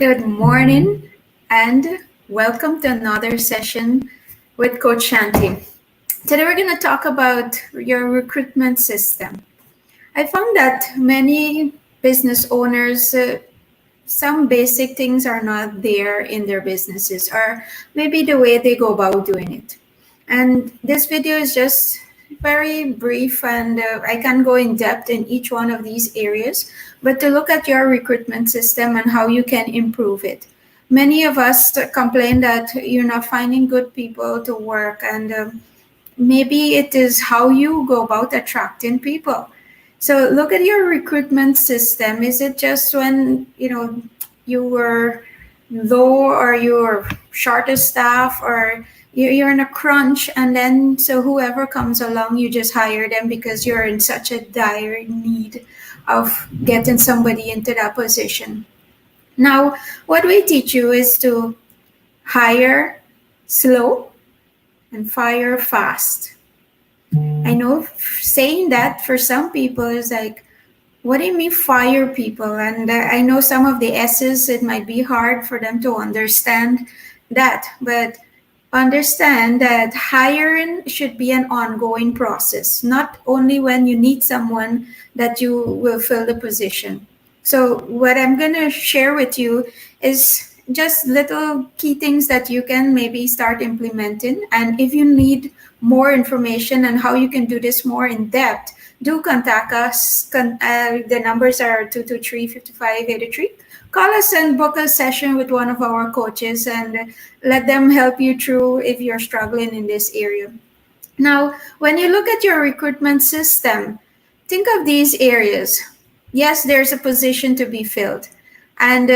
Good morning and welcome to another session with Coach Shanti. Today we're going to talk about your recruitment system. I found that many business owners, some basic things are not there in their businesses, or maybe the way they go about doing it. And this video is just very brief, and I can go in depth in each one of these areas, but to look at your recruitment system and how you can improve it. Many of us complain that you're not finding good people to work, and maybe it is how you go about attracting people. So look at your recruitment system. Is it just when you were low, or you're short of staff, or you're in a crunch, and then so whoever comes along, you just hire them because you're in such a dire need of getting somebody into that position? Now, what we teach you is to hire slow and fire fast. I know saying that for some people is like, what do you mean fire people? And I know some of the S's, it might be hard for them to understand that, but understand that hiring should be an ongoing process, not only when you need someone that you will fill the position. So what I'm going to share with you is just little key things that you can maybe start implementing. And if you need more information on how you can do this more in depth, do contact us. The numbers are 223-5583. Call us and book a session with one of our coaches and let them help you through if you're struggling in this area. Now, when you look at your recruitment system, think of these areas. Yes, there's a position to be filled, and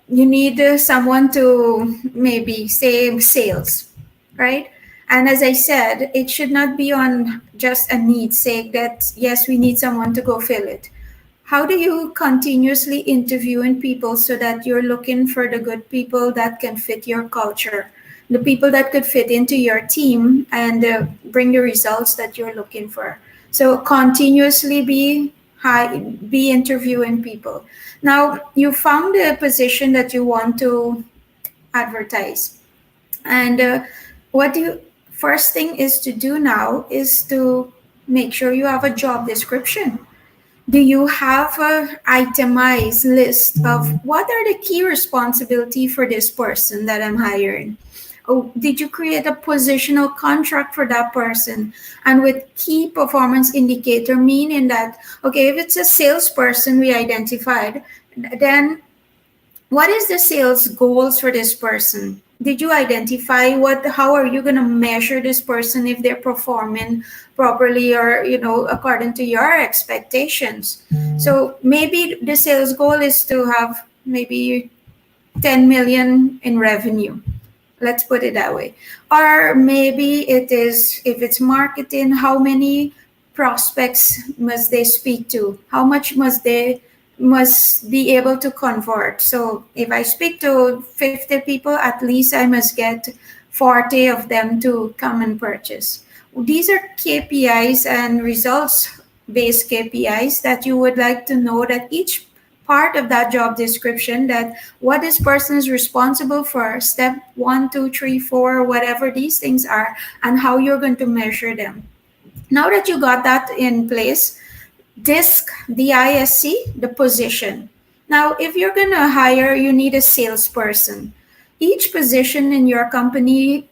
you need someone to maybe say sales, right? And as I said, it should not be on just a need sake that, yes, we need someone to go fill it. How do you continuously interviewing people so that you're looking for the good people that can fit your culture, the people that could fit into your team and bring the results that you're looking for? So continuously be interviewing people. Now, you found a position that you want to advertise. And first thing is to do now is to make sure you have a job description. Do you have an itemized list of what are the key responsibility for this person that I'm hiring? Oh, did you create a positional contract for that person? And with key performance indicator, meaning that, okay, if it's a salesperson we identified, then what is the sales goals for this person? Did you identify how are you going to measure this person if they're performing properly or, according to your expectations? So maybe the sales goal is to have maybe 10 million in revenue. Let's put it that way. Or maybe it is, if it's marketing, how many prospects must they speak to? How much must they be able to convert? So if I speak to 50 people, at least I must get 40 of them to come and purchase. These are KPIs and results-based KPIs that you would like to know, that each part of that job description, that what this person is responsible for, step 1, 2, 3, 4, whatever these things are, and how you're going to measure them. Now that you got that in place, DISC, D-I-S-C, the position. Now, if you're going to hire, you need a salesperson. Each position in your company,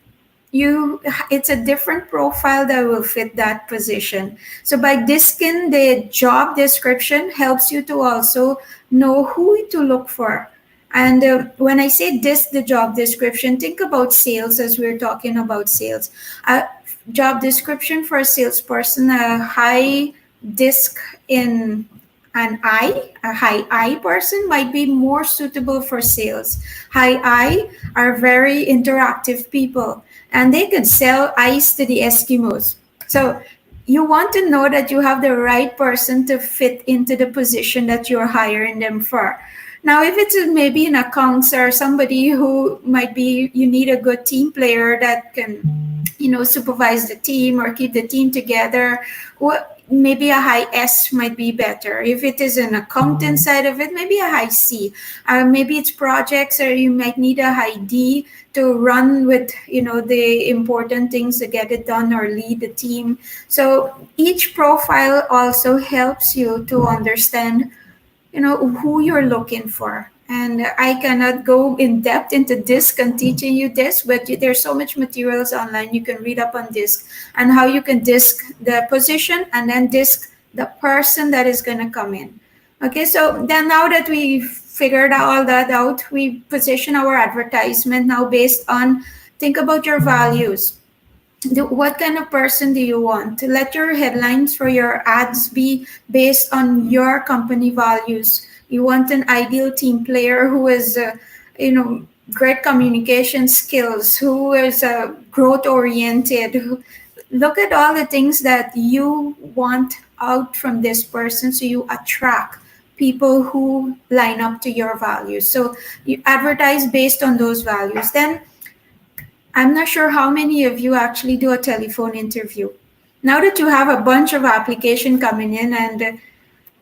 it's a different profile that will fit that position. So by disking the job description helps you to also know who to look for. And when I say disc the job description, think about sales as we're talking about sales. A job description for a salesperson, a high disc in a high I person might be more suitable for sales. High I are very interactive people, and they could sell ice to the Eskimos. So you want to know that you have the right person to fit into the position that you're hiring them for. Now, if it's maybe an accounts or somebody who might be, you need a good team player that can, supervise the team or keep the team together. Well, maybe a high S might be better. If it is an accountant side of it, maybe a high C. Maybe it's projects, or you might need a high D to run with, the important things to get it done or lead the team. So each profile also helps you to understand, who you're looking for. And I cannot go in depth into this and teaching you this, but there's so much materials online you can read up on this and how you can disc the position and then disc the person that is going to come in. Okay, so then now that we figured all that out, we position our advertisement now based on, think about your values. What kind of person do you want? Let your headlines for your ads be based on your company values. You want an ideal team player who is, great communication skills, who is growth oriented. Look at all the things that you want out from this person so you attract people who line up to your values. So you advertise based on those values. Then I'm not sure how many of you actually do a telephone interview. Now that you have a bunch of application coming in and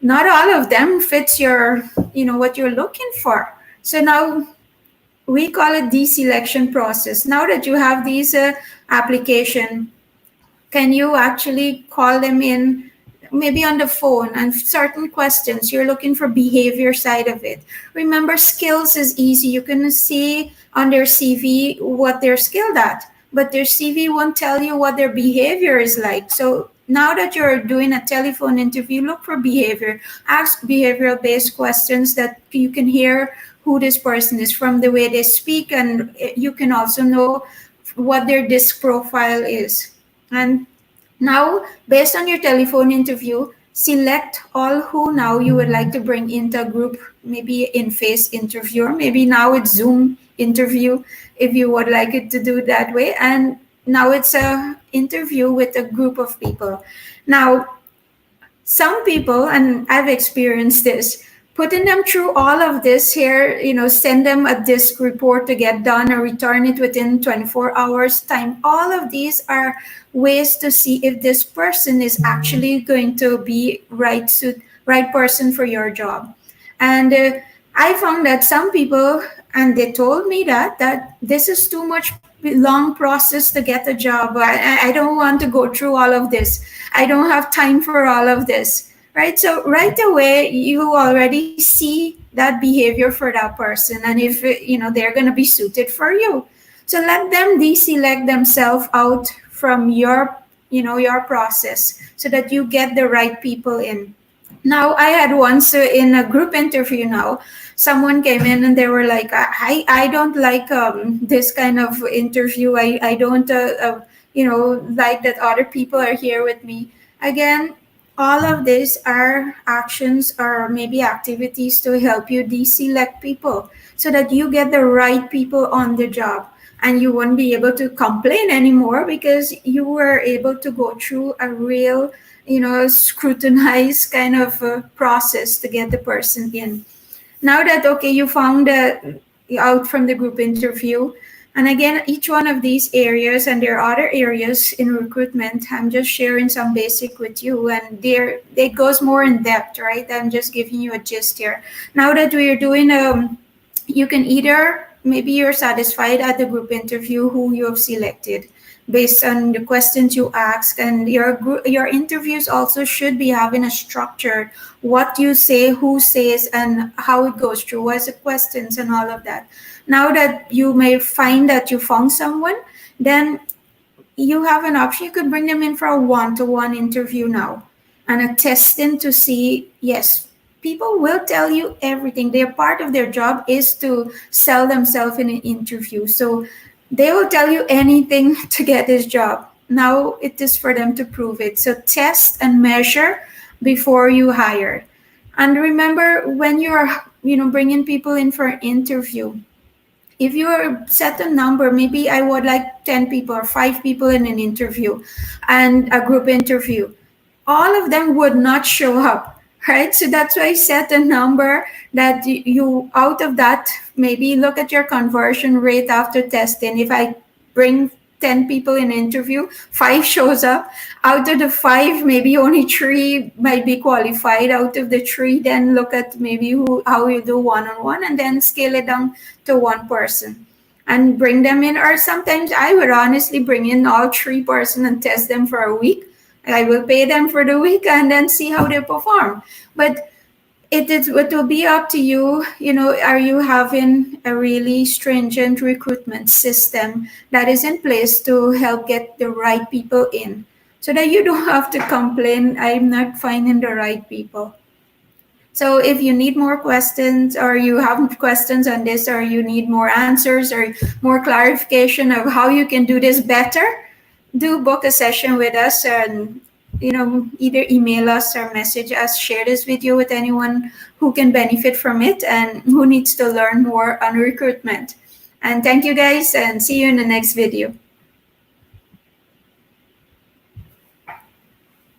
not all of them fits your, what you're looking for. So now we call it the selection process. Now that you have these application, can you actually call them in maybe on the phone and certain questions? You're looking for behavior side of it. Remember, skills is easy. You can see on their CV what they're skilled at, but their CV won't tell you what their behavior is like. So now that you're doing a telephone interview, look for behavior. Ask behavioral based questions that you can hear who this person is from the way they speak, and you can also know what their disc profile is. And now, based on your telephone interview, select all who now you would like to bring into a group, maybe in-face interview, or maybe now it's Zoom interview if you would like it to do that way. And now it's a interview with a group of people. Now, some people, and I've experienced this, putting them through all of this here, send them a disc report to get done or return it within 24 hours time. All of these are ways to see if this person is actually going to be right person for your job. And I found that some people, and they told me that this is too much long process to get a job. I don't want to go through all of this. I don't have time for all of this. Right? So right away, you already see that behavior for that person. And if, they're going to be suited for you. So let them deselect themselves out from your process so that you get the right people in. Now, I had once in a group interview now, someone came in and they were like, I don't like this kind of interview. I don't, like that other people are here with me. Again, all of these are actions or maybe activities to help you deselect people so that you get the right people on the job. And you won't be able to complain anymore because you were able to go through a real, scrutinized kind of process to get the person in. Now that, okay, you found out from the group interview, and again, each one of these areas, and there are other areas in recruitment, I'm just sharing some basic with you, and there it goes more in depth, right? I'm just giving you a gist here. Now that we are doing, you can either, maybe you're satisfied at the group interview who you have selected based on the questions you ask, and your interviews also should be having a structure, what you say, who says, and how it goes through, what's the questions and all of that. Now that you may find that you found someone, then you have an option. You could bring them in for a one-to-one interview now and a testing to see, yes, people will tell you everything. Their part of their job is to sell themselves in an interview. So they will tell you anything to get this job. Now it is for them to prove it. So test and measure before you hire. And remember, when you're, bringing people in for an interview, if you set a number, maybe I would like 10 people or 5 people in an interview and a group interview, all of them would not show up, right? So that's why I set a number that you out of that, maybe look at your conversion rate after testing. If I bring 10 people in interview, 5 shows up. Out of the 5, maybe only 3 might be qualified. Out of the 3, then look at maybe how you do one-on-one, and then scale it down to 1 person and bring them in. Or sometimes I would honestly bring in all 3 person and test them for a week. I will pay them for the week and then see how they perform. But it will be up to you. Are you having a really stringent recruitment system that is in place to help get the right people in, so that you don't have to complain, I'm not finding the right people. So if you need more questions, or you have questions on this, or you need more answers or more clarification of how you can do this better, do book a session with us, and either email us or message us, share this video with anyone who can benefit from it and who needs to learn more on recruitment. And thank you guys, and see you in the next video.